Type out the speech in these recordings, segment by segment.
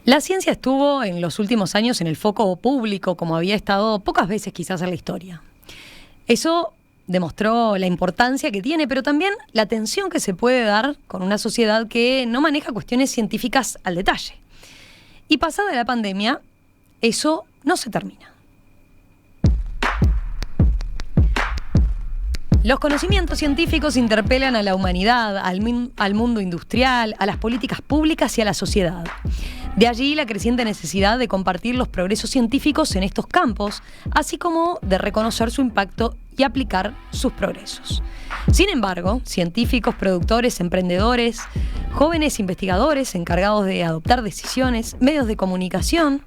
La ciencia estuvo en los últimos años en el foco público, como había estado pocas veces quizás en la historia. Eso demostró la importancia que tiene, pero también la tensión que se puede dar con una sociedad que no maneja cuestiones científicas al detalle. Y pasada la pandemia, eso no se termina. Los conocimientos científicos interpelan a la humanidad, al mundo industrial, a las políticas públicas y a la sociedad. De allí la creciente necesidad de compartir los progresos científicos en estos campos, así como de reconocer su impacto y aplicar sus progresos. Sin embargo, científicos, productores, emprendedores, jóvenes investigadores encargados de adoptar decisiones, medios de comunicación,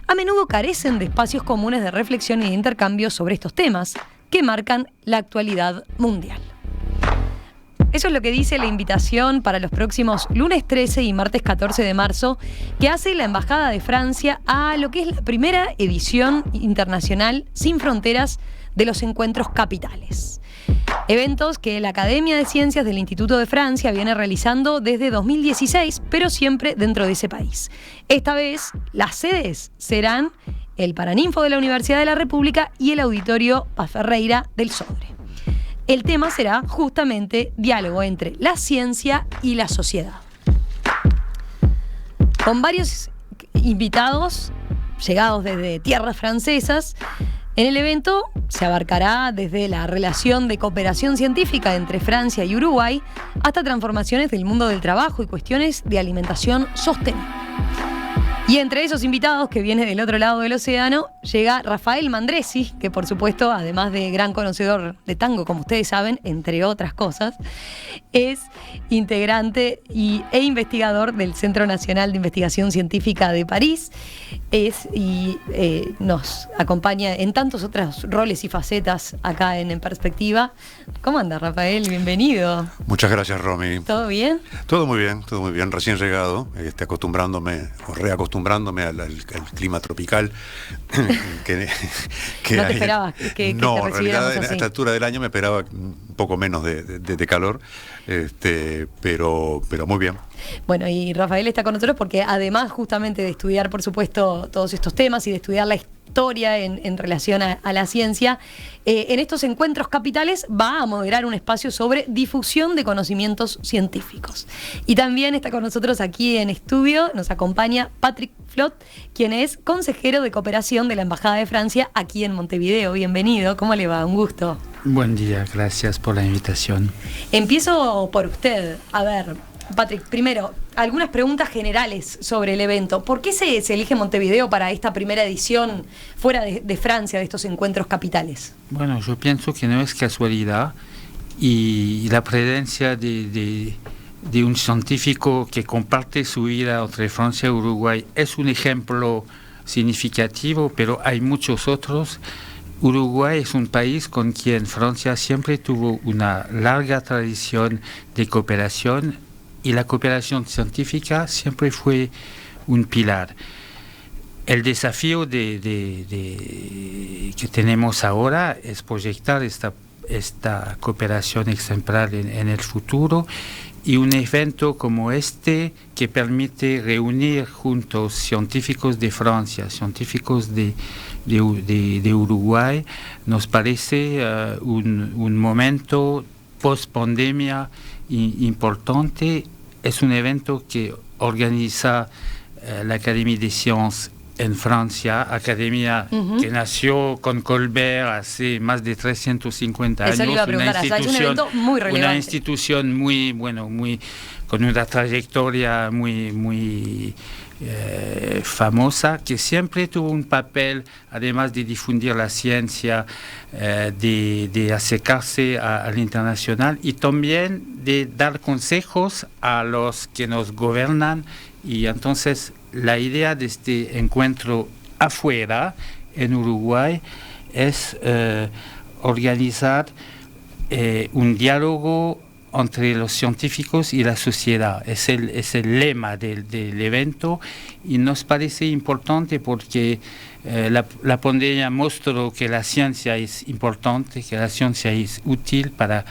a menudo carecen de espacios comunes de reflexión y de intercambio sobre estos temas que marcan la actualidad mundial. Eso es lo que dice la invitación para los próximos lunes 13 y martes 14 de marzo que hace la Embajada de Francia a lo que es la primera edición internacional sin fronteras de los encuentros capitales. Eventos que la Academia de Ciencias del Instituto de Francia viene realizando desde 2016, pero siempre dentro de ese país. Esta vez las sedes serán el Paraninfo de la Universidad de la República y el Auditorio Paz Ferreira del Sodre. El tema será justamente diálogo entre la ciencia y la sociedad. Con varios invitados llegados desde tierras francesas, en el evento se abarcará desde la relación de cooperación científica entre Francia y Uruguay hasta transformaciones del mundo del trabajo y cuestiones de alimentación sostenible. Y entre esos invitados que viene del otro lado del océano, llega Rafael Mandresi, que por supuesto, además de gran conocedor de tango, como ustedes saben, entre otras cosas, es integrante e investigador del Centro Nacional de Investigación Científica de París, nos acompaña en tantos otros roles y facetas acá en Perspectiva. ¿Cómo anda, Rafael? Bienvenido. Muchas gracias, Romy. ¿Todo bien? Todo muy bien, recién llegado, acostumbrándome o reacostumbrándome al clima tropical que ¿No te esperabas que no, te en realidad así? A esta altura del año me esperaba un poco menos de calor, pero muy bien. Bueno, y Rafael está con nosotros porque además justamente de estudiar, por supuesto, todos estos temas y de estudiar la historia en relación a la ciencia, en estos encuentros capitales va a moderar un espacio sobre difusión de conocimientos científicos. Y también está con nosotros aquí en estudio, nos acompaña Patrick Flot, quien es consejero de cooperación de la Embajada de Francia aquí en Montevideo. Bienvenido, ¿cómo le va? Un gusto. Buen día, gracias por la invitación. Empiezo por usted. A ver, Patrick, primero, algunas preguntas generales sobre el evento. ¿Por qué se elige Montevideo para esta primera edición fuera de Francia de estos encuentros capitales? Bueno, yo pienso que no es casualidad y la presencia de un científico que comparte su vida entre Francia y Uruguay es un ejemplo significativo, pero hay muchos otros. Uruguay es un país con quien Francia siempre tuvo una larga tradición de cooperación y la cooperación científica siempre fue un pilar. El desafío que tenemos ahora es proyectar esta cooperación ejemplar en el futuro, y un evento como este que permite reunir juntos científicos de Francia, científicos de Uruguay, nos parece un momento post-pandemia importante. Es un evento que organiza la Académie des Sciences en Francia, academia que nació con Colbert hace más de 350 años. Eso le iba a preguntar, es un evento muy relevante. Una institución muy con una trayectoria muy famosa, que siempre tuvo un papel, además de difundir la ciencia, de acercarse al internacional y también de dar consejos a los que nos gobiernan. Y entonces la idea de este encuentro afuera, en Uruguay, es organizar un diálogo entre los científicos y la sociedad. Es el lema del evento, y nos parece importante porque la pandemia mostró que la ciencia es importante, que la ciencia es útil para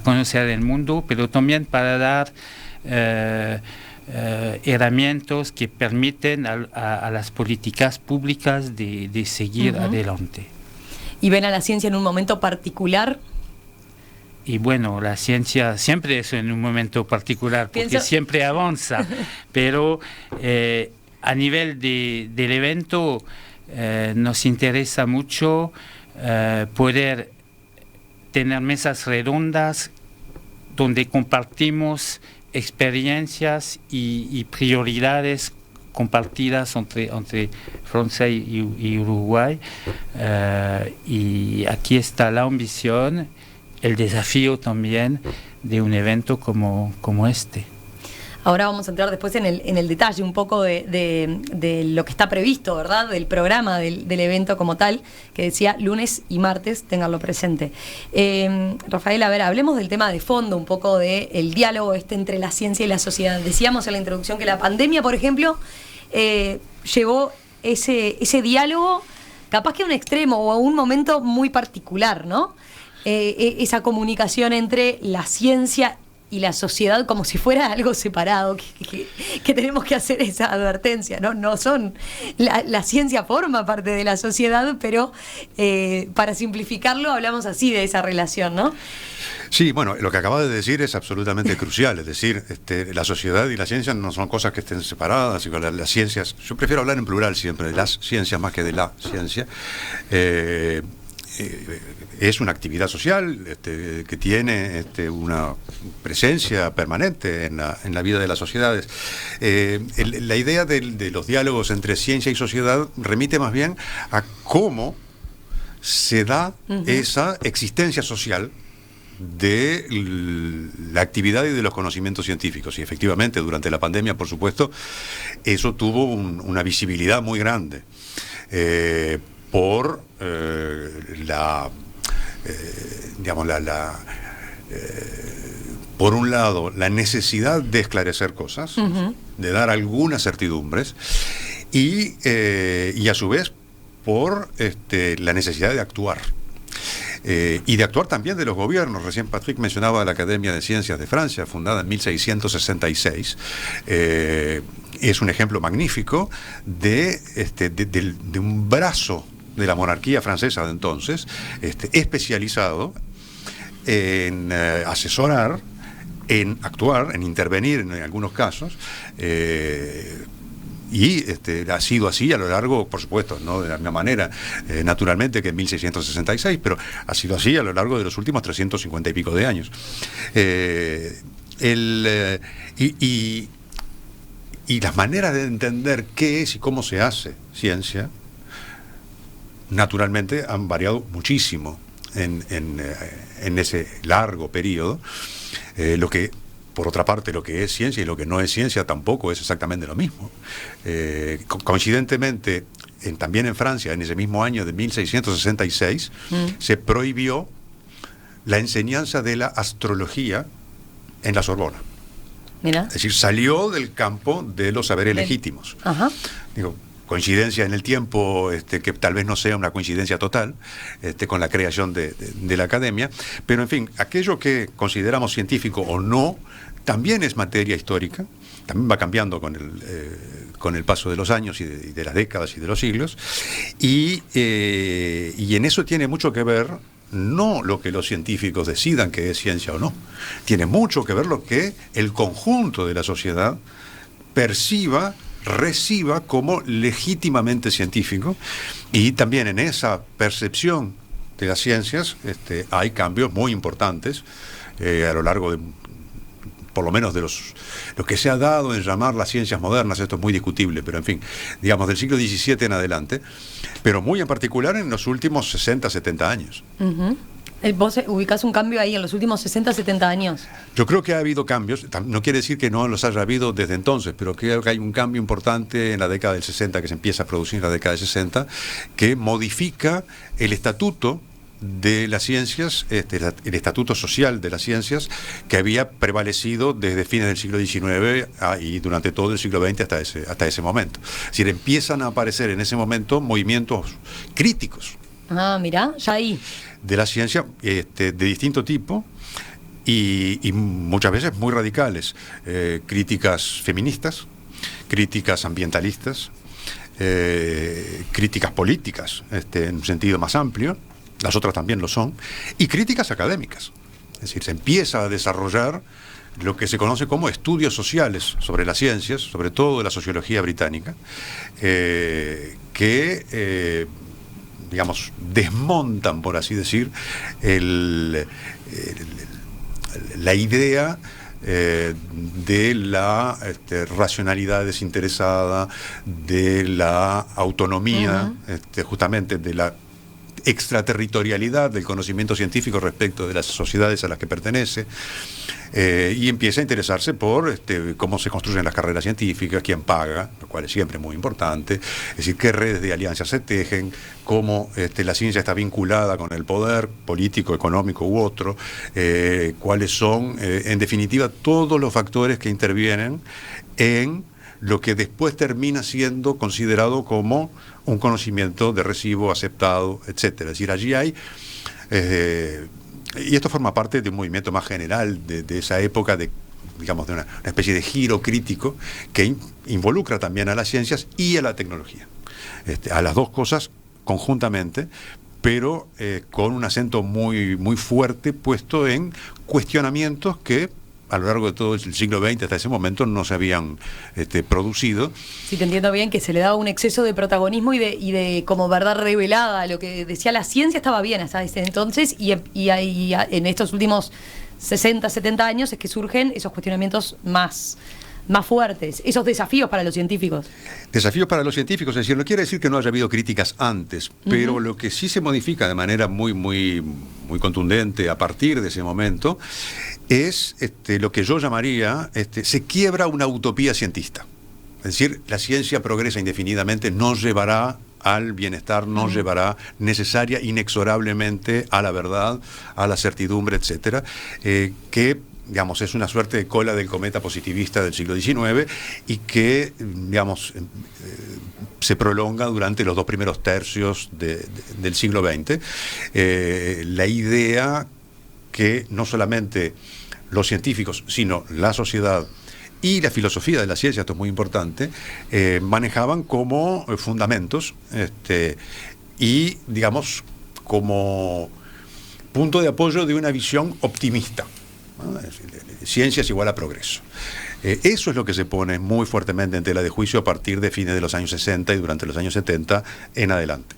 conocer el mundo, pero también para dar herramientas que permiten a las políticas públicas de seguir adelante. ¿Y ven a la ciencia en un momento particular? Y bueno, la ciencia siempre es en un momento particular, porque siempre avanza, pero a nivel del evento nos interesa mucho poder tener mesas redondas donde compartimos experiencias y prioridades compartidas entre Francia y Uruguay. Y aquí está la ambición, el desafío también de un evento como este. Ahora vamos a entrar después en el detalle un poco de lo que está previsto, ¿verdad? Del programa del evento como tal, que decía lunes y martes, ténganlo presente. Rafael, a ver, hablemos del tema de fondo, un poco del diálogo entre la ciencia y la sociedad. Decíamos en la introducción que la pandemia, por ejemplo, llevó ese diálogo capaz que a un extremo o a un momento muy particular, ¿no? Esa comunicación entre la ciencia y la sociedad como si fuera algo separado, que tenemos que hacer esa advertencia, ¿no? No son, la ciencia forma parte de la sociedad, pero para simplificarlo hablamos así de esa relación, ¿no? Sí, bueno, lo que acabas de decir es absolutamente crucial, es decir, la sociedad y la ciencia no son cosas que estén separadas, las ciencias, yo prefiero hablar en plural siempre, de las ciencias más que de la ciencia. Es una actividad social que tiene una presencia permanente en la vida de las sociedades. La idea de los diálogos entre ciencia y sociedad remite más bien a cómo se da esa existencia social de la actividad y de los conocimientos científicos. Y efectivamente, durante la pandemia, por supuesto, eso tuvo una visibilidad muy grande. Por por un lado, la necesidad de esclarecer cosas, de dar algunas certidumbres, y a su vez por la necesidad de actuar. Y de actuar también de los gobiernos. Recién Patrick mencionaba la Academia de Ciencias de Francia, fundada en 1666. Es un ejemplo magnífico de un brazo de la monarquía francesa de entonces, especializado en asesorar, en actuar, en intervenir en algunos casos, y ha sido así a lo largo, por supuesto, no de la misma manera, naturalmente, que en 1666, pero ha sido así a lo largo de los últimos 350 y pico de años. Y las maneras de entender qué es y cómo se hace ciencia, naturalmente han variado muchísimo en ese largo periodo. Por otra parte, lo que es ciencia y lo que no es ciencia tampoco es exactamente lo mismo. Coincidentemente, también en Francia, en ese mismo año de 1666, se prohibió la enseñanza de la astrología en la Sorbona. Mira. Es decir, salió del campo de los saberes legítimos. Ajá. Digo, coincidencia en el tiempo, que tal vez no sea una coincidencia total, con la creación de la academia, pero en fin, aquello que consideramos científico o no, también es materia histórica, también va cambiando con el paso de los años y de las décadas y de los siglos, y en eso tiene mucho que ver no lo que los científicos decidan que es ciencia o no, tiene mucho que ver lo que el conjunto de la sociedad reciba como legítimamente científico, y también en esa percepción de las ciencias hay cambios muy importantes a lo largo de, por lo menos de lo que se ha dado en llamar las ciencias modernas. Esto es muy discutible, pero en fin, digamos del siglo XVII en adelante, pero muy en particular en los últimos 60, 70 años. ¿Vos ubicás un cambio ahí en los últimos 60, 70 años? Yo creo que ha habido cambios, no quiere decir que no los haya habido desde entonces, pero creo que hay un cambio importante en la década del 60, que se empieza a producir en la década del 60, que modifica el estatuto de las ciencias, el estatuto social de las ciencias, que había prevalecido desde fines del siglo XIX y durante todo el siglo XX hasta ese momento. Es decir, empiezan a aparecer en ese momento movimientos críticos. Ah, mirá, ya ahí. De la ciencia, de distinto tipo, y muchas veces muy radicales, críticas feministas, críticas ambientalistas, críticas políticas, en un sentido más amplio, las otras también lo son, y críticas académicas. Es decir, se empieza a desarrollar lo que se conoce como estudios sociales sobre las ciencias, sobre todo de la sociología británica, que digamos, desmontan, por así decir, la idea de la racionalidad desinteresada, de la autonomía, justamente de la extraterritorialidad del conocimiento científico respecto de las sociedades a las que pertenece, y empieza a interesarse por cómo se construyen las carreras científicas, quién paga, lo cual es siempre muy importante, es decir, qué redes de alianzas se tejen, cómo la ciencia está vinculada con el poder político, económico u otro, cuáles son, en definitiva, todos los factores que intervienen en lo que después termina siendo considerado como un conocimiento de recibo aceptado, etcétera. Es decir, allí hay, y esto forma parte de un movimiento más general de esa época, digamos, de una especie de giro crítico que involucra también a las ciencias y a la tecnología, a las dos cosas conjuntamente, pero con un acento muy, muy fuerte puesto en cuestionamientos que a lo largo de todo el siglo XX hasta ese momento no se habían producido. Sí, te entiendo bien que se le daba un exceso de protagonismo y de como verdad revelada. Lo que decía la ciencia estaba bien hasta ese entonces, y en estos últimos 60, 70 años es que surgen esos cuestionamientos más fuertes, esos desafíos para los científicos. Desafíos para los científicos, es decir, no quiere decir que no haya habido críticas antes, pero lo que sí se modifica de manera muy, muy, muy contundente a partir de ese momento es lo que yo llamaría, se quiebra una utopía cientista. Es decir, la ciencia progresa indefinidamente, no llevará al bienestar, no llevará necesaria, inexorablemente a la verdad, a la certidumbre, etcétera, que digamos, es una suerte de cola del cometa positivista del siglo XIX y que, digamos, se prolonga durante los dos primeros tercios del siglo XX. La idea que no solamente los científicos, sino la sociedad y la filosofía de la ciencia, esto es muy importante, manejaban como fundamentos y, digamos, como punto de apoyo de una visión optimista. ¿No? Ciencia es igual a progreso. Eso es lo que se pone muy fuertemente en tela de juicio a partir de fines de los años 60 y durante los años 70 en adelante.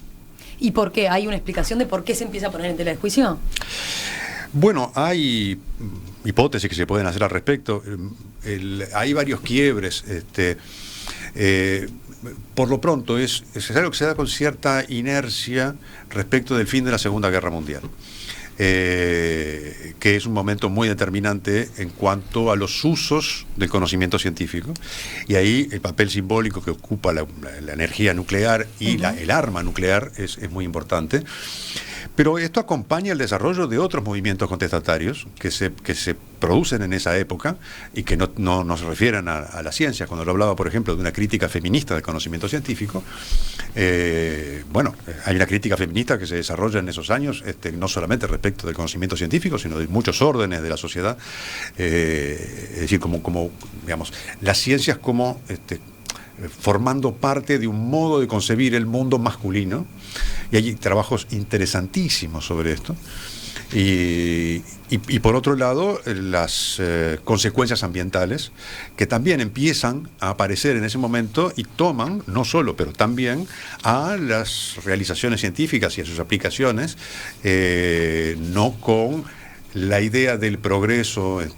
¿Y por qué? ¿Hay una explicación de por qué se empieza a poner en tela de juicio? Bueno, hay hipótesis que se pueden hacer al respecto. Hay varios quiebres. Por lo pronto es algo que se da con cierta inercia respecto del fin de la Segunda Guerra Mundial. Que es un momento muy determinante en cuanto a los usos del conocimiento científico, y ahí el papel simbólico que ocupa la energía nuclear y el arma nuclear es muy importante. Pero esto acompaña el desarrollo de otros movimientos contestatarios que se producen en esa época y que no se refieren a la ciencia. Cuando lo hablaba, por ejemplo, de una crítica feminista del conocimiento científico, bueno, hay una crítica feminista que se desarrolla en esos años, no solamente respecto del conocimiento científico, sino de muchos órdenes de la sociedad, es decir, como digamos, las ciencias como formando parte de un modo de concebir el mundo masculino, y hay trabajos interesantísimos sobre esto. Y por otro lado, las consecuencias ambientales, que también empiezan a aparecer en ese momento y toman, no solo, pero también a las realizaciones científicas y a sus aplicaciones, no con la idea del progreso y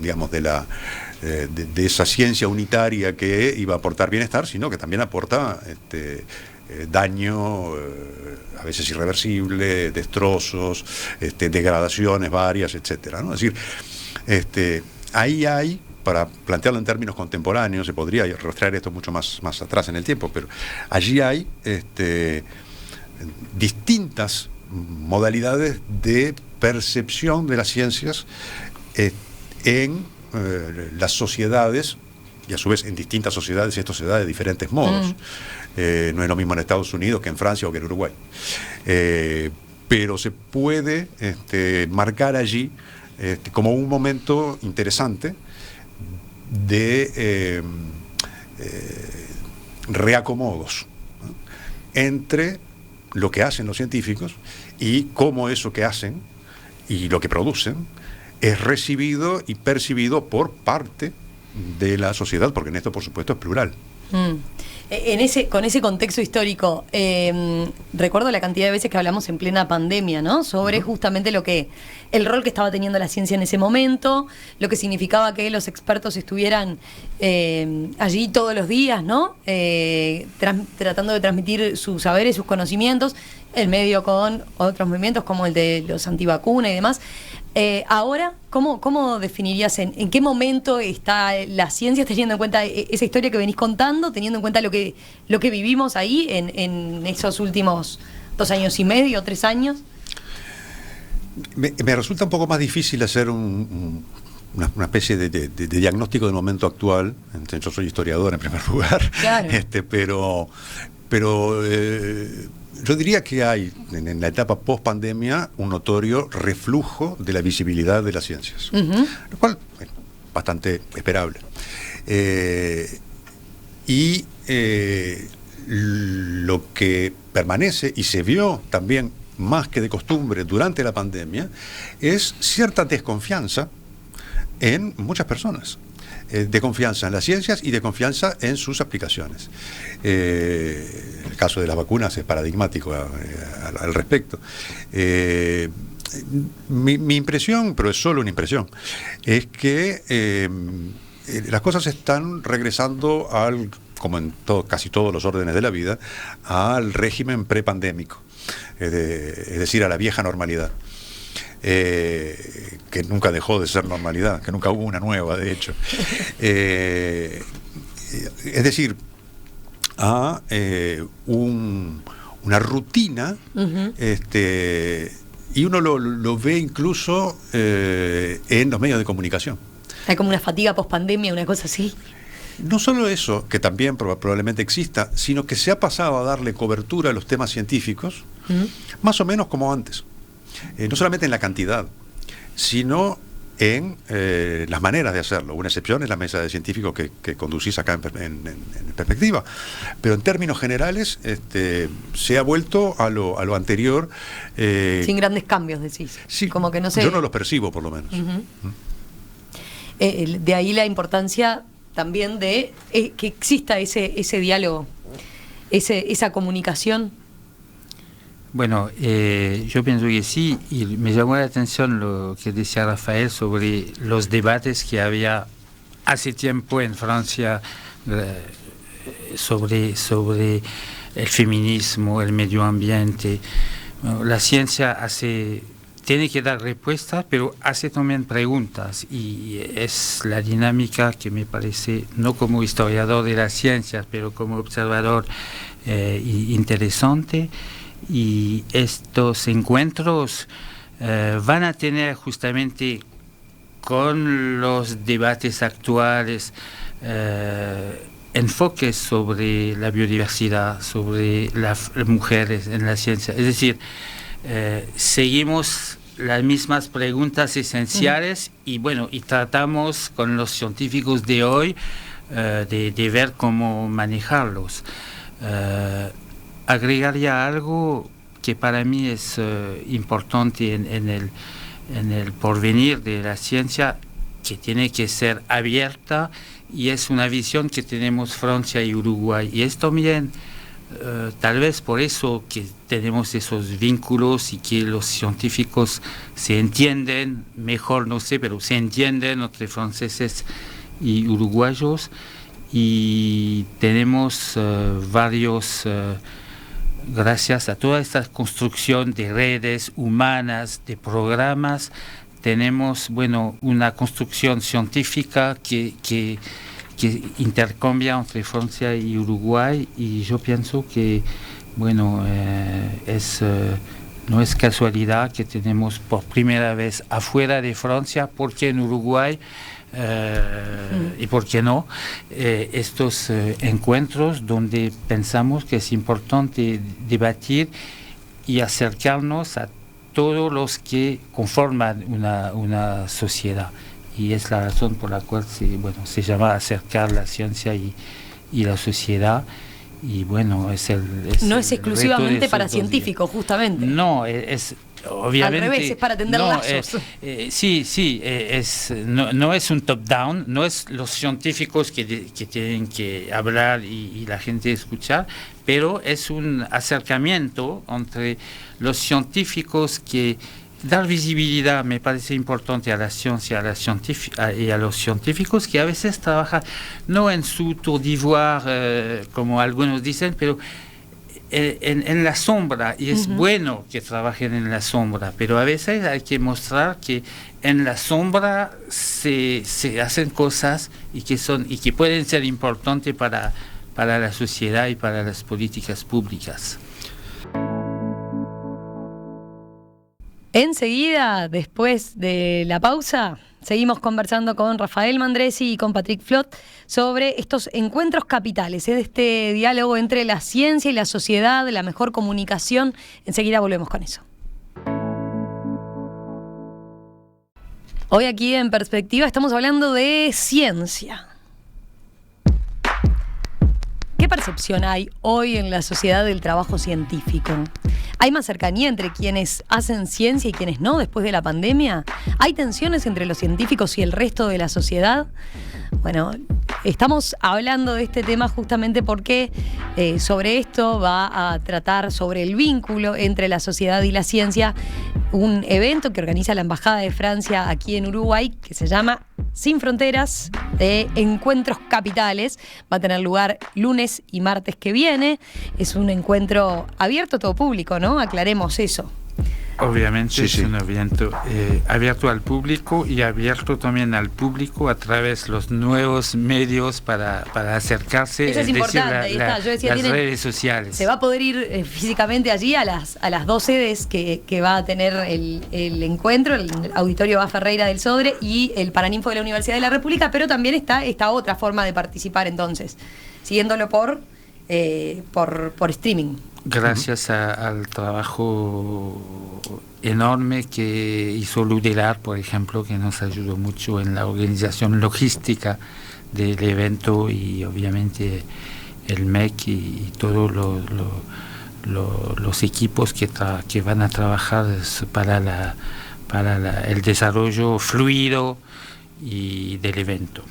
digamos, de esa ciencia unitaria que iba a aportar bienestar, sino que también aporta daño, a veces irreversible, destrozos, degradaciones varias, etcétera, ¿no? Es decir, ahí hay, para plantearlo en términos contemporáneos, se podría rastrear esto mucho más atrás en el tiempo, pero allí hay distintas modalidades de percepción de las ciencias en las sociedades, y a su vez en distintas sociedades esto se da de diferentes modos. No es lo mismo en Estados Unidos que en Francia o que en Uruguay. Pero se puede marcar allí como un momento interesante de reacomodos, ¿no?, entre lo que hacen los científicos y cómo eso que hacen y lo que producen es recibido y percibido por parte de la sociedad, porque en esto, por supuesto, es plural. Con ese contexto histórico, recuerdo la cantidad de veces que hablamos en plena pandemia, ¿no?, sobre justamente el rol que estaba teniendo la ciencia en ese momento, lo que significaba que los expertos estuvieran allí todos los días, ¿no?, tratando de transmitir sus saberes, sus conocimientos, el medio con otros movimientos como el de los antivacunas y demás. Ahora, ¿cómo definirías en qué momento está la ciencia, teniendo en cuenta esa historia que venís contando, teniendo en cuenta lo que vivimos ahí en esos últimos 2 años y medio, 3 años? Me resulta un poco más difícil hacer una especie de diagnóstico del momento actual. Yo soy historiador en primer lugar, claro. Pero yo diría que hay en la etapa post-pandemia un notorio reflujo de la visibilidad de las ciencias, lo cual es bastante esperable. Lo que permanece y se vio también más que de costumbre durante la pandemia es cierta desconfianza en muchas personas. De confianza en las ciencias y de confianza en sus aplicaciones. El caso de las vacunas es paradigmático al respecto. Mi impresión, pero es solo una impresión, es que las cosas están regresando como en casi todos los órdenes de la vida, al régimen prepandémico, es decir, a la vieja normalidad. Que nunca dejó de ser normalidad, que nunca hubo una nueva, de hecho. Es decir, a una rutina, y uno lo ve incluso en los medios de comunicación. Hay como una fatiga post-pandemia, una cosa así. No solo eso, que también probablemente exista, sino que se ha pasado a darle cobertura a los temas científicos, más o menos como antes. No solamente en la cantidad, sino en las maneras de hacerlo. Una excepción es la mesa de científicos que conducís acá en perspectiva. Pero en términos generales se ha vuelto a lo anterior. Sin grandes cambios, decís. Sí, como que no sé. Yo no los percibo, por lo menos. De ahí la importancia también de que exista ese diálogo, esa comunicación. Bueno, yo pienso que sí, y me llamó la atención lo que decía Rafael sobre los debates que había hace tiempo en Francia sobre el feminismo, el medio ambiente. Bueno, la ciencia tiene que dar respuestas, pero hace también preguntas, y es la dinámica que me parece, no como historiador de las ciencias, pero como observador interesante. Y estos encuentros van a tener justamente con los debates actuales enfoques sobre la biodiversidad, sobre las mujeres en la ciencia. Es decir, seguimos las mismas preguntas esenciales y tratamos con los científicos de hoy de ver cómo manejarlos. Agregaría algo que para mí es importante en el porvenir de la ciencia, que tiene que ser abierta, y es una visión que tenemos Francia y Uruguay. Y es también tal vez por eso que tenemos esos vínculos y que los científicos se entienden mejor, no sé, pero se entienden entre franceses y uruguayos, y tenemos varios... gracias a toda esta construcción de redes humanas, de programas, tenemos una construcción científica que intercambia entre Francia y Uruguay, y yo pienso que no es casualidad que tenemos por primera vez afuera de Francia, porque en Uruguay y por qué no estos encuentros donde pensamos que es importante debatir y acercarnos a todos los que conforman una sociedad. Y es la razón por la cual se llama acercar la ciencia y la sociedad. Y bueno, no es exclusivamente para científicos, justamente. No, es obviamente... Al revés, es para tender lazos. No es un top-down, no es los científicos que tienen que hablar y la gente escuchar, pero es un acercamiento entre los científicos que... Dar visibilidad me parece importante a la ciencia y a los científicos que a veces trabajan no en su tour d'ivoire, como algunos dicen, pero en la sombra, y es bueno que trabajen en la sombra, pero a veces hay que mostrar que en la sombra se hacen cosas y que pueden ser importantes para la sociedad y para las políticas públicas. Enseguida, después de la pausa, seguimos conversando con Rafael Mandresi y con Patrick Flot sobre estos encuentros capitales, de este diálogo entre la ciencia y la sociedad, la mejor comunicación. Enseguida volvemos con eso. Hoy aquí en Perspectiva estamos hablando de ciencia. ¿Qué percepción hay hoy en la sociedad del trabajo científico? ¿Hay más cercanía entre quienes hacen ciencia y quienes no después de la pandemia? ¿Hay tensiones entre los científicos y el resto de la sociedad? Bueno, estamos hablando de este tema justamente porque sobre esto va a tratar sobre el vínculo entre la sociedad y la ciencia un evento que organiza la Embajada de Francia aquí en Uruguay que se llama Sin Fronteras, de Encuentros Capitales. Va a tener lugar lunes y martes que viene. Es un encuentro abierto a todo público, ¿no? Aclaremos eso. Obviamente es un evento abierto al público y abierto también al público a través de los nuevos medios para acercarse. Eso es importante, las redes sociales. Se va a poder ir físicamente allí a las dos sedes que va a tener el encuentro, el Auditorio A. Ferreira del Sodre y el Paraninfo de la Universidad de la República, pero también está esta otra forma de participar entonces, siguiéndolo por streaming. Gracias al trabajo enorme que hizo Ludelar, por ejemplo, que nos ayudó mucho en la organización logística del evento, y obviamente el MEC y todos los equipos que van a trabajar para el desarrollo fluido y del evento.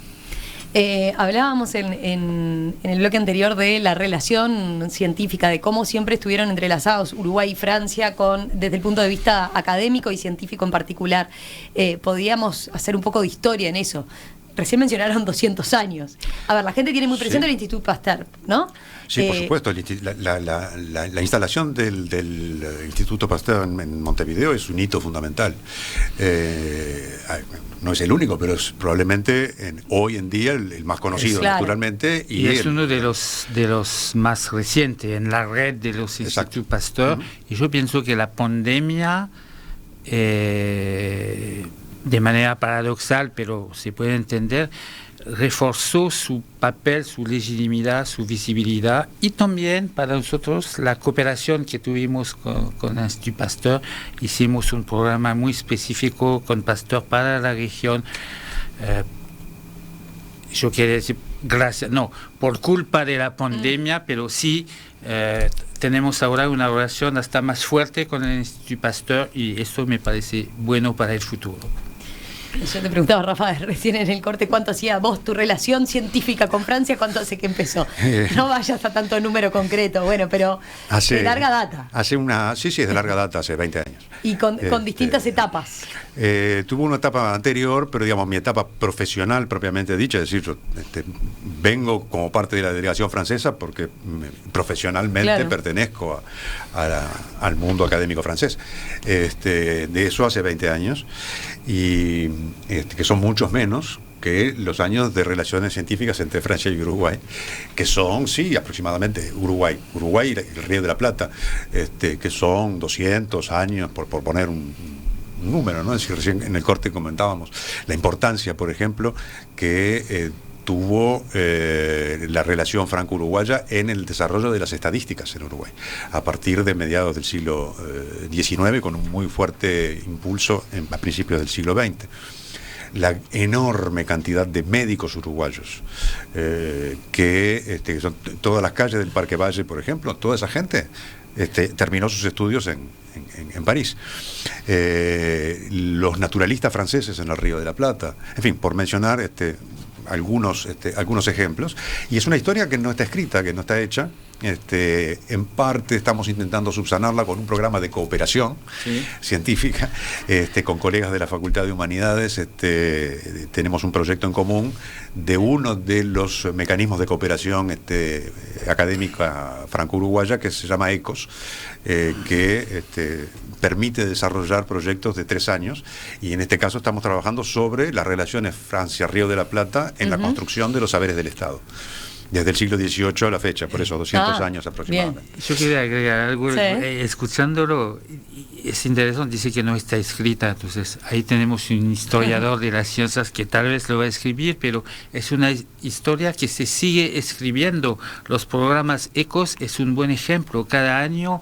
Hablábamos en el bloque anterior de la relación científica, de cómo siempre estuvieron entrelazados Uruguay y Francia desde el punto de vista académico y científico en particular. Podríamos hacer un poco de historia en eso. Recién mencionaron 200 años. A ver, la gente tiene muy presente el Instituto Pasteur, ¿no? Sí, por supuesto. La instalación del Instituto Pasteur en Montevideo es un hito fundamental. No es el único, pero es probablemente hoy en día el más conocido, claro, naturalmente. Y es uno de los más recientes en la red de los Institutos Pasteur. Y yo pienso que la pandemia... de manera paradoxal, pero se puede entender, reforzó su papel, su legitimidad, su visibilidad, y también para nosotros la cooperación que tuvimos con el Instituto Pasteur. Hicimos un programa muy específico con Pasteur para la región. Yo quiero decir, por culpa de la pandemia, pero sí tenemos ahora una relación hasta más fuerte con el Instituto Pasteur, y eso me parece bueno para el futuro. Yo te preguntaba, Rafa, recién en el corte, ¿cuánto hacía vos tu relación científica con Francia? ¿Cuánto hace que empezó? No vayas a tanto número concreto, bueno, pero de larga data. Sí, es de larga data, hace 20 años. Y con distintas etapas. Tuvo una etapa anterior, pero digamos, mi etapa profesional propiamente dicha, es decir, yo vengo como parte de la delegación francesa porque profesionalmente pertenezco al mundo académico francés. De eso hace 20 años. Y que son muchos menos que los años de relaciones científicas entre Francia y Uruguay, que son, sí, aproximadamente Uruguay y el Río de la Plata, que son 200 años, por poner un número, ¿no? Es decir, recién en el corte comentábamos la importancia, por ejemplo, que tuvo la relación franco-uruguaya en el desarrollo de las estadísticas en Uruguay, a partir de mediados del siglo XIX, con un muy fuerte impulso a principios del siglo XX. La enorme cantidad de médicos uruguayos que son todas las calles del Parque Valle, por ejemplo, toda esa gente terminó sus estudios en París. Los naturalistas franceses en el Río de la Plata, en fin, por mencionar algunos ejemplos. Y es una historia que no está escrita, que no está hecha. En parte estamos intentando subsanarla con un programa de cooperación científica con colegas de la Facultad de Humanidades. Tenemos un proyecto en común de uno de los mecanismos de cooperación académica franco-uruguaya, que se llama ECOS, que permite desarrollar proyectos de 3 años, y en este caso estamos trabajando sobre las relaciones Francia-Río de la Plata en la construcción de los saberes del Estado, desde el siglo XVIII a la fecha, por eso 200 años aproximadamente. Bien. Yo quería agregar algo, escuchándolo, es interesante, dice que no está escrita, entonces ahí tenemos un historiador de las ciencias que tal vez lo va a escribir, pero es una historia que se sigue escribiendo. Los programas ECOS es un buen ejemplo. Cada año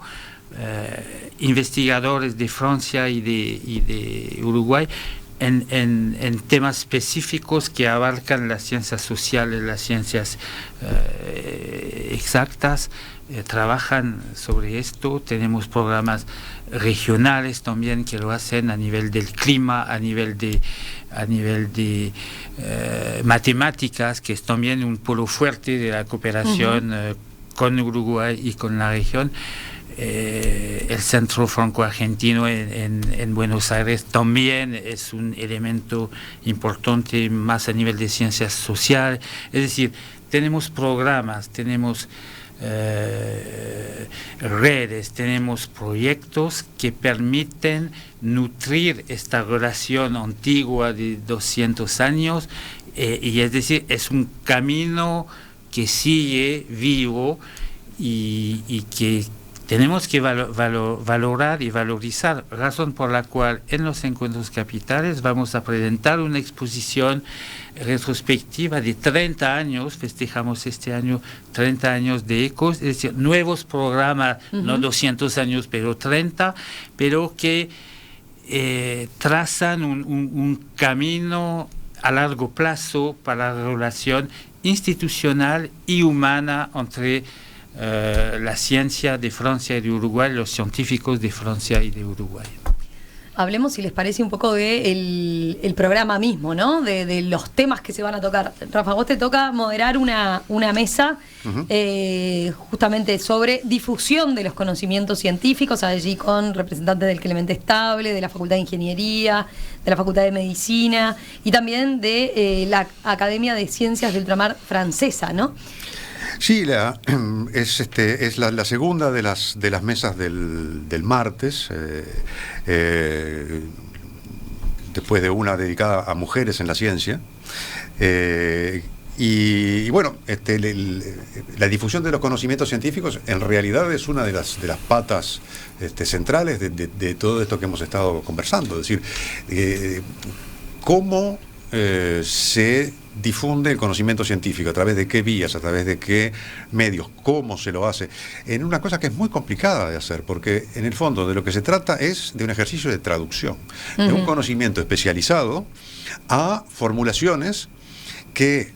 investigadores de Francia y de Uruguay en temas específicos que abarcan las ciencias sociales, las ciencias exactas, trabajan sobre esto. Tenemos programas regionales también que lo hacen a nivel del clima, a nivel de matemáticas, que es también un polo fuerte de la cooperación con Uruguay y con la región. El Centro Franco-Argentino en Buenos Aires también es un elemento importante, más a nivel de ciencias sociales. Es decir, tenemos programas, tenemos redes, tenemos proyectos que permiten nutrir esta relación antigua de 200 años, y es decir, es un camino que sigue vivo y que tenemos que valorar y valorizar, razón por la cual en los encuentros capitales vamos a presentar una exposición retrospectiva de 30 años, festejamos este año 30 años de ECOS, es decir, nuevos programas, no 200 años, pero 30, pero que trazan un camino a largo plazo para la relación institucional y humana entre la ciencia de Francia y de Uruguay, los científicos de Francia y de Uruguay. Hablemos, si les parece, un poco de el programa mismo, ¿no? De los temas que se van a tocar. Rafa, vos te toca moderar una mesa justamente sobre difusión de los conocimientos científicos, allí con representantes del Clemente Estable, de la Facultad de Ingeniería, de la Facultad de Medicina y también de la Academia de Ciencias de Ultramar francesa, ¿no? Sí, es la segunda de las mesas del martes, después de una dedicada a mujeres en la ciencia. Y bueno, la difusión de los conocimientos científicos en realidad es una de las patas centrales de todo esto que hemos estado conversando. Es decir, cómo se difunde el conocimiento científico, a través de qué vías, a través de qué medios, cómo se lo hace, en una cosa que es muy complicada de hacer, porque en el fondo de lo que se trata es de un ejercicio de traducción, de un conocimiento especializado a formulaciones que,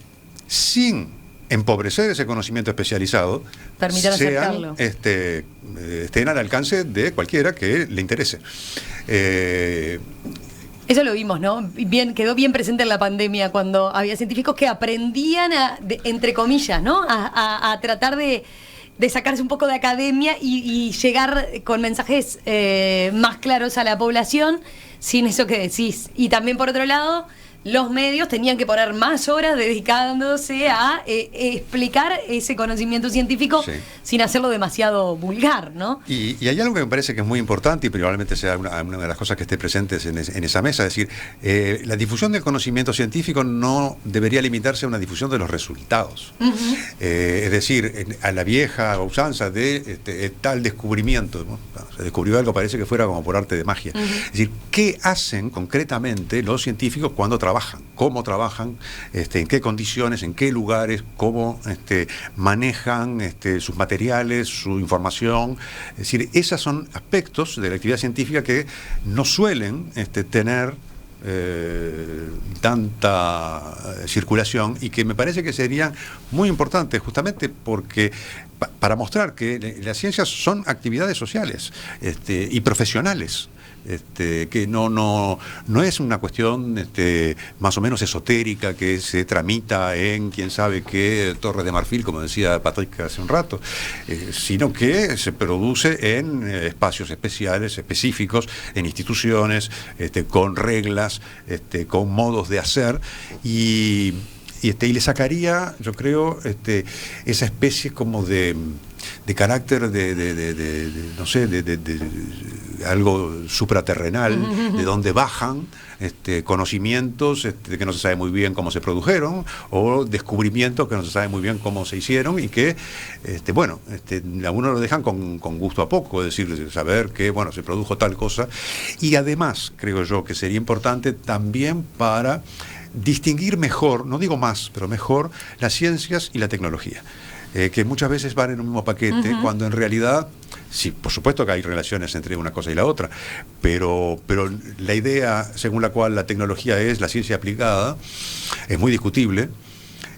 sin empobrecer ese conocimiento especializado, estén al alcance de cualquiera que le interese. Eso lo vimos, ¿no? Quedó bien presente en la pandemia, cuando había científicos que aprendían entre comillas, ¿no? A tratar de sacarse un poco de academia y llegar con mensajes más claros a la población, sin eso que decís. Y también, por otro lado, los medios tenían que poner más horas dedicándose a explicar ese conocimiento científico sin hacerlo demasiado vulgar, ¿no? Y hay algo que me parece que es muy importante y probablemente sea una de las cosas que esté presentes en esa mesa, es decir, la difusión del conocimiento científico no debería limitarse a una difusión de los resultados. Es decir, a la vieja usanza de tal descubrimiento, ¿no? Se descubrió algo, parece que fuera como por arte de magia. Es decir, ¿qué hacen concretamente los científicos cuando trabajan cómo trabajan, en qué condiciones, en qué lugares, cómo manejan sus materiales, su información. Es decir, esos son aspectos de la actividad científica que no suelen tener tanta circulación, y que me parece que serían muy importantes, justamente porque para mostrar que las ciencias son actividades sociales y profesionales. Que no es una cuestión más o menos esotérica que se tramita en quién sabe qué Torre de Marfil, como decía Patrick hace un rato, sino que se produce en espacios especiales, específicos, en instituciones, con reglas, con modos de hacer, y le sacaría, yo creo, esa especie como de carácter no sé, de algo supraterrenal, de donde bajan conocimientos que no se sabe muy bien cómo se produjeron, o descubrimientos que no se sabe muy bien cómo se hicieron, y que a uno lo dejan con gusto a poco, es decir, saber que se produjo tal cosa. Y además creo yo que sería importante también para distinguir mejor, no digo más, pero mejor, las ciencias y la tecnología, que muchas veces van en un mismo paquete, cuando en realidad, sí, por supuesto que hay relaciones entre una cosa y la otra, pero la idea según la cual la tecnología es la ciencia aplicada es muy discutible,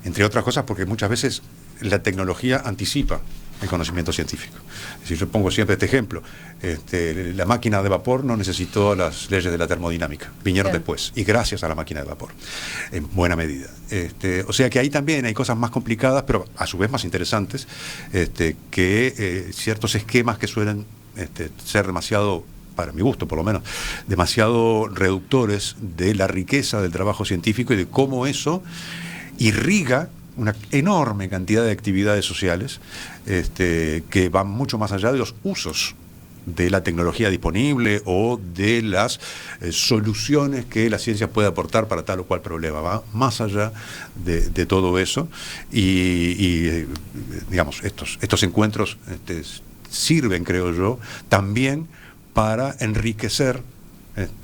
entre otras cosas porque muchas veces la tecnología anticipa el conocimiento científico. Es decir, yo pongo siempre este ejemplo. La máquina de vapor no necesitó las leyes de la termodinámica, vinieron después, y gracias a la máquina de vapor, en buena medida. O sea que ahí también hay cosas más complicadas, pero a su vez más interesantes, que ciertos esquemas que suelen ser demasiado, para mi gusto por lo menos, demasiado reductores de la riqueza del trabajo científico y de cómo eso irriga una enorme cantidad de actividades sociales que van mucho más allá de los usos de la tecnología disponible o de las soluciones que la ciencia puede aportar para tal o cual problema. Va más allá de todo eso, y digamos, estos encuentros sirven, creo yo, también para enriquecer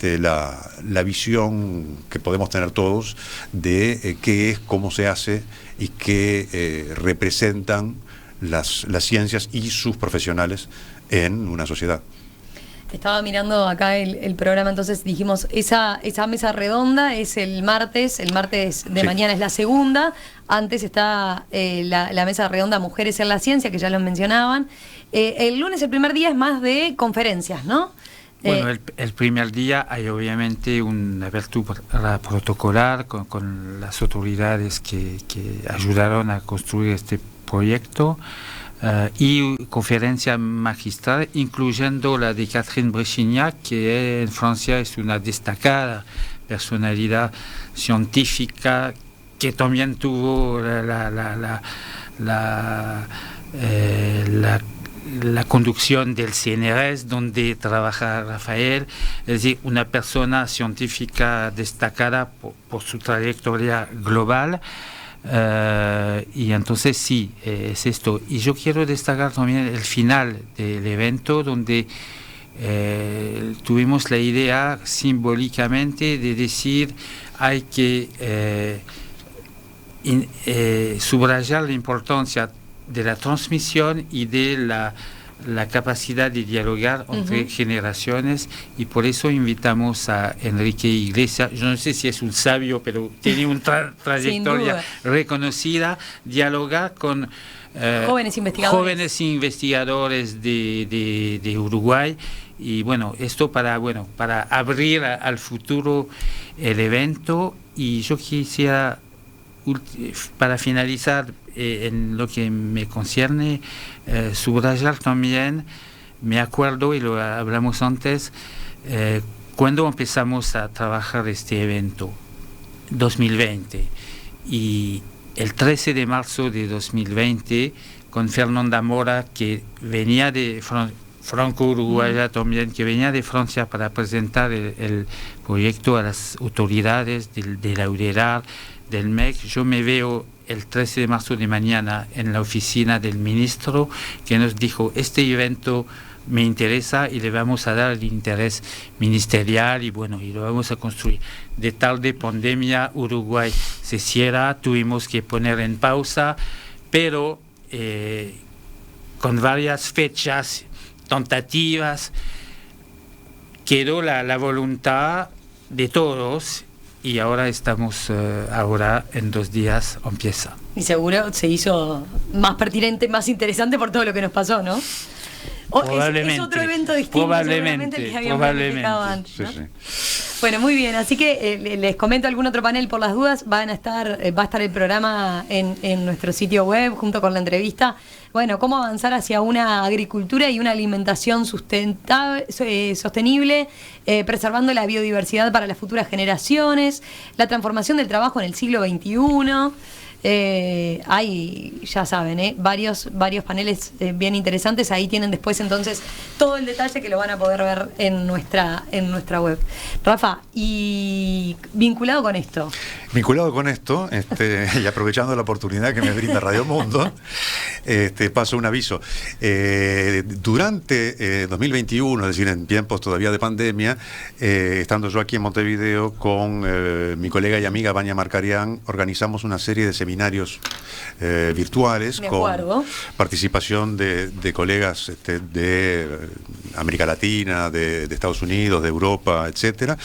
la visión que podemos tener todos de qué es, cómo se hace y qué representan las ciencias y sus profesionales en una sociedad. Estaba mirando acá el programa, entonces dijimos, esa mesa redonda es el martes de mañana es la segunda, antes está la mesa redonda Mujeres en la Ciencia, que ya lo mencionaban. El lunes, el primer día, es más de conferencias, ¿no? Bueno, el primer día hay obviamente una apertura protocolar con las autoridades que ayudaron a construir este proyecto, y conferencia magistral, incluyendo la de Catherine Bréchignac, que en Francia es una destacada personalidad científica que también tuvo la conducción del CNRS, donde trabaja Rafael, es decir, una persona científica destacada por su trayectoria global. Y entonces sí, es esto. Y yo quiero destacar también el final del evento, donde tuvimos la idea simbólicamente de decir hay que subrayar la importancia de la transmisión y de la capacidad de dialogar entre generaciones, y por eso invitamos a Enrique Iglesias. Yo no sé si es un sabio, pero tiene una trayectoria reconocida, dialogar con jóvenes investigadores de Uruguay, y bueno, esto para abrir al futuro el evento. Y yo quisiera, para finalizar, en lo que me concierne, subrayar también, me acuerdo, y lo hablamos antes, cuando empezamos a trabajar este evento, 2020, y el 13 de marzo de 2020, con Fernanda Mora, que venía de franco-uruguaya también, que venía de Francia para presentar el proyecto a las autoridades de la UDELAR, del MEC. Yo me veo el 13 de marzo de mañana en la oficina del ministro, que nos dijo, este evento me interesa y le vamos a dar el interés ministerial y bueno, y lo vamos a construir. De tal de pandemia, Uruguay se cierra, tuvimos que poner en pausa, pero con varias fechas tentativas quedó la voluntad de todos y ahora estamos, ahora en 2 días empieza. Y seguro se hizo más pertinente, más interesante por todo lo que nos pasó, ¿no? Probablemente. Es otro evento distinto. Probablemente. El que habíamos planificado antes, ¿no? Bueno, muy bien. Así que les comento algún otro panel por las dudas. Va a estar el programa en nuestro sitio web junto con la entrevista. Bueno, cómo avanzar hacia una agricultura y una alimentación sostenible, preservando la biodiversidad para las futuras generaciones, la transformación del trabajo en el siglo XXI. Hay, ya saben, varios paneles bien interesantes. Ahí tienen después entonces todo el detalle que lo van a poder ver en nuestra web. Rafa, y vinculado con esto, y aprovechando la oportunidad que me brinda Radio Mundo, paso un aviso. Durante 2021, es decir, en tiempos todavía de pandemia, estando yo aquí en Montevideo con mi colega y amiga Vania Marcarián, organizamos una serie de seminarios virtuales con participación de colegas de América Latina, de Estados Unidos, de Europa, etcétera,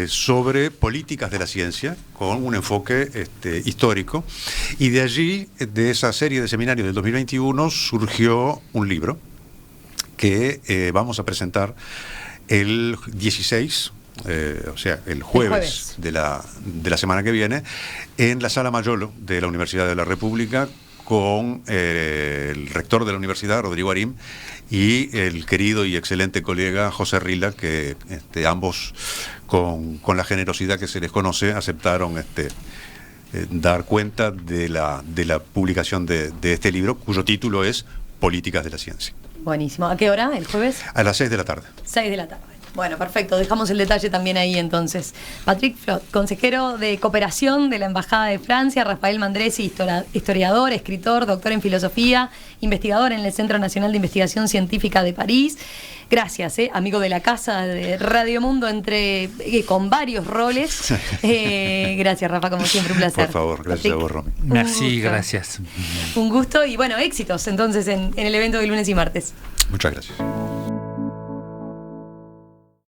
sobre políticas de la ciencia con un enfoque histórico, y de allí, de esa serie de seminarios del 2021, surgió un libro que vamos a presentar el 16, o sea, el jueves de la semana que viene, en la Sala Mayolo de la Universidad de la República, con el rector de la universidad, Rodrigo Arim, y el querido y excelente colega José Rila, que ambos, con la generosidad que se les conoce, aceptaron dar cuenta de la publicación de este libro, cuyo título es Políticas de la Ciencia. Buenísimo. ¿A qué hora? ¿El jueves? A las 6 de la tarde. 6 de la tarde. Bueno, perfecto. Dejamos el detalle también ahí entonces. Patrick Flot, consejero de cooperación de la Embajada de Francia. Rafael Mandresi, historiador, escritor, doctor en filosofía, investigador en el Centro Nacional de Investigación Científica de París. Gracias, amigo de la casa de Radio Mundo, con varios roles. Gracias, Rafa, como siempre, un placer. Por favor, gracias a vos, Romy. Merci, gracias. Un gusto y bueno, éxitos entonces en el evento de lunes y martes. Muchas gracias.